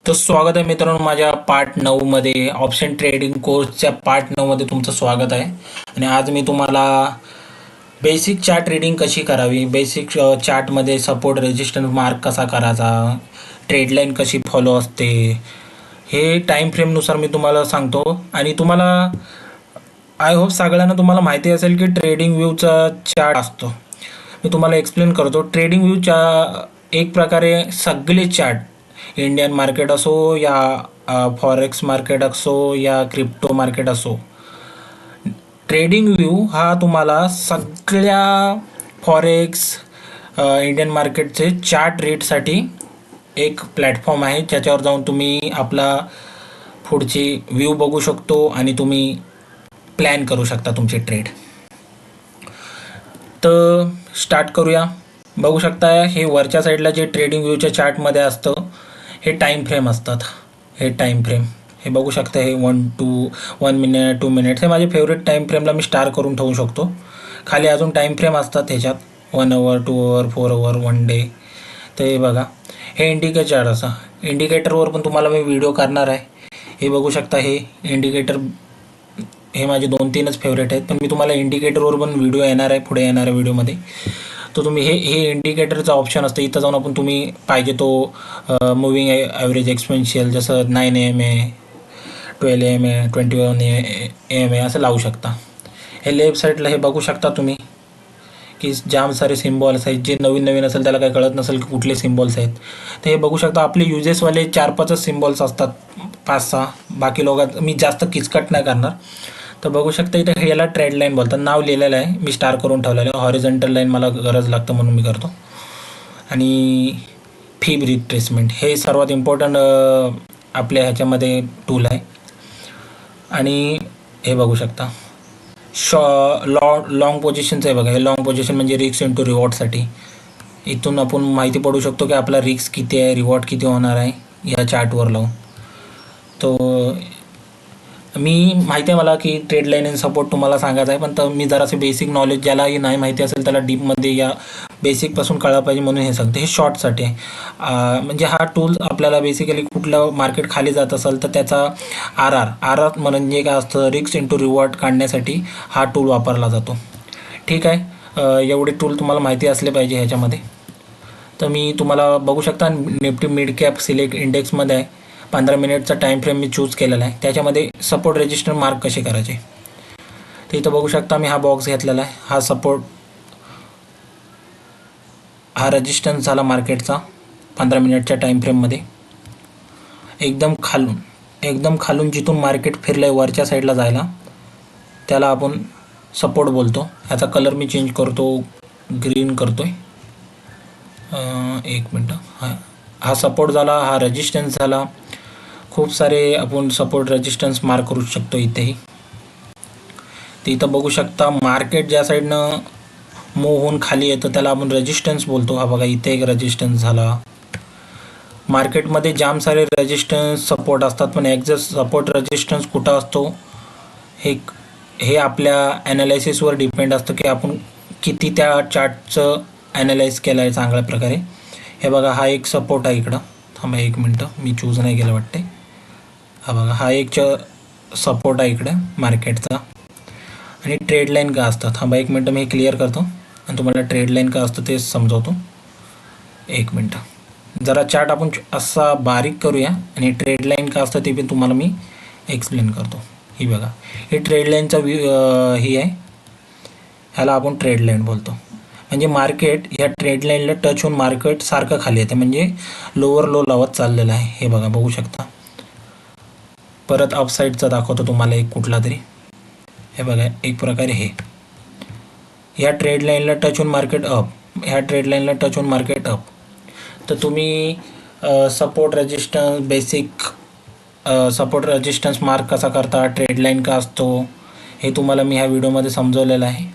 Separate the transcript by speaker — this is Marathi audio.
Speaker 1: तर स्वागत आहे मित्रांनो माझ्या पार्ट 9 मध्ये ऑप्शन ट्रेडिंग कोर्सच्या पार्ट 9 मध्ये तुमचं स्वागत आहे. आणि आज मी तुम्हाला बेसिक चार्ट रीडिंग कशी करावी, बेसिक चार्टमध्ये सपोर्ट रेजिस्टन्स मार्क कसा करायचा, ट्रेड लाईन कशी फॉलो असते, हे टाईम फ्रेमनुसार मी तुम्हाला सांगतो. आणि तुम्हाला आय होप सगळ्यांना तुम्हाला माहिती असेल की ट्रेडिंग व्ह्यूचा चार्ट असतो. मी तुम्हाला एक्सप्लेन करतो. ट्रेडिंग व्ह्यूच्या एक प्रकारे सगळे चार्ट, इंडियन मार्केट असो या फॉरेक्स मार्केट असो या क्रिप्टो मार्केट असो, ट्रेडिंग व्यू हा तुम्हाला सगळ्या फॉरेक्स इंडियन मार्केटचे चार्ट रीडसाठी एक प्लॅटफॉर्म आहे, ज्याच्यावर जाऊन तुम्ही आपला पुढची व्यू बघू शकतो आणि तुम्ही प्लॅन करू शकता तुमचे ट्रेड. तर स्टार्ट करूया. बघू शकता हे वरच्या साईडला जे ट्रेडिंग व्ह्यूच्या चार्टमध्ये असतं हे टाईम फ्रेम असतात. हे टाईम फ्रेम हे बघू शकता. हे 1 मिनिट 2 मिनिट्स हे माझे फेवरेट टाईम फ्रेमला मी स्टार करून ठेवू शकतो. खाली अजून टाईम फ्रेम असतात ह्याच्यात 1 आवर 2 आवर 4 आवर 1 डे. तर हे बघा, हे इंडिकेटर चार्ट असं. इंडिकेटरवर पण तुम्हाला मी व्हिडिओ करणार आहे. हे बघू शकता, हे इंडिकेटर हे माझे 2-3च फेवरेट आहेत, पण मी तुम्हाला इंडिकेटरवर पण व्हिडिओ येणार आहे पुढे येणाऱ्या व्हिडिओमध्ये. तर तुम्ही हे इंडिकेटरचा ऑप्शन असतं. इथं जाऊन आपण तुम्ही पाहिजे तो मुव्हिंग ॲव्हरेज एक्सपेन्शियल जसं 9 AM आहे, 12 AM आहे, 21 AM आहे असं लावू शकता. हे लेफ्ट साईडला हे बघू शकता तुम्ही की जाम सारे सिम्बॉल्स आहेत. जे नवीन असेल त्याला काही कळत नसेल की कुठले सिम्बॉल्स आहेत, तर हे बघू शकता. आपले युजेसवाले 4-5च सिम्बॉल्स असतात, 5-6. बाकी लोक मी जास्त किचकट नाही करणार. तर बघू शकता इथे याला ट्रेड लाईन बोलतात. नाव लिहिलेलं आहे, मी स्टार करून ठेवलेलं आहे. हॉरिझॉन्टल लाईन मला गरज लागतं म्हणून मी करतो. आणि फीब रिट्रेसमेंट हे सर्वात इम्पॉर्टंट आपल्या ह्याच्यामध्ये टूल आहे. आणि हे बघू शकता लॉंग पोझिशनचं आहे बघा. हे लॉंग पोझिशन म्हणजे रिस्क इंटू रिवॉर्डसाठी. इथून आपण माहिती पडू शकतो की आपला रिस्क किती आहे, रिवॉर्ड किती होणार आहे या चार्टवर लावून. तो मी माहिती आहे मला की ट्रेड लाईन आणि सपोर्ट तुम्हाला सांगायचं आहे, पण तर मी जरासे बेसिक नॉलेज ज्यालाही नाही माहिती असेल त्याला डीपमध्ये या बेसिकपासून कळलं पाहिजे म्हणून हे सांगते. हे शॉर्टसाठी आहे. म्हणजे हा टूल आपल्याला बेसिकली कुठलं मार्केट खाली जात असेल तर त्याचा आर म्हणजे काय असतं, रिस्क इंटू रिवॉर्ड काढण्यासाठी हा टूल वापरला जातो. ठीक आहे, एवढे टूल तुम्हाला माहिती असले पाहिजे ह्याच्यामध्ये. तर मी तुम्हाला बघू शकता निफ्टी मिड कॅप सिलेक्ट इंडेक्समध्ये आहे. 15 मिनिटचा टाईम फ्रेम मी चूज केलेला आहे. त्याच्यामध्ये सपोर्ट रेजिस्टर मार्क कसे करायचे ते इथं बघू शकता. मी हा बॉक्स घेतलेला आहे. हा सपोर्ट, हा रेजिस्टन्स झाला मार्केटचा 15 मिनिटच्या टाईम फ्रेममध्ये. एकदम खालून जिथून मार्केट फिरलं आहे वरच्या साईडला जायला त्याला आपण सपोर्ट बोलतो. याचा कलर मी चेंज करतो, ग्रीन करतो आहे. 1 मिनटं. हा सपोर्ट झाला, हा रेजिस्टन्स झाला. खूप सारे आपण सपोर्ट रेजिस्टन्स मार्क करू शकतो इथेही. ते इथं बघू शकता मार्केट ज्या साईडनं मूव्ह होऊन खाली येतं त्याला आपण रेजिस्टन्स बोलतो. हा बघा, इथे एक रेजिस्टन्स झाला. मार्केटमध्ये जाम सारे रेजिस्टन्स सपोर्ट असतात, पण एक्झॅक्ट सपोर्ट रेजिस्टन्स कुठं असतो हे आपल्या ॲनालायसिसवर डिपेंड असतं की आपण किती त्या चार्टचं ॲनालाइज केलं आहे चांगल्या प्रकारे. हे बघा, हा एक सपोर्ट आहे इकडं. थांबा 1 मिनटं, मी चूज नाही केलं वाटते. हा बघा, हा एक सपोर्ट आहे इकडे मार्केटचा. आणि ट्रेड लाईन का असतात, थांबा 1 मिनटं, मी हे क्लिअर करतो आणि तुम्हाला ट्रेड लाईन का असतं ते समजवतो. 1 मिनटं. जरा चार्ट आपण असा बारीक करूया आणि ट्रेड लाईन का असतं ते पण तुम्हाला मी एक्सप्लेन करतो. ही बघा, हे ट्रेड लाईनचा ही आहे, ह्याला आपण ट्रेड लाईन बोलतो. म्हणजे मार्केट ह्या ट्रेड लाईनला टच होऊन मार्केट सारखं खाली येते, म्हणजे लोअर लो लावत चाललेलं आहे. हे बघा, बघू शकता. परत अपसाईडचा दाखवतो तुम्हाला एक कुठला तरी. हे बघा, एक प्रकारे ह्या ट्रेड लाईनला टच होऊन मार्केट अप, ह्या ट्रेड लाईनला टच होऊन मार्केट अप. तर तुम्ही support resistance, basic support resistance mark कसा करता, ट्रेड लाईन का असतो, हे तुम्हाला मी ह्या व्हिडिओमध्ये समजवलेलं आहे.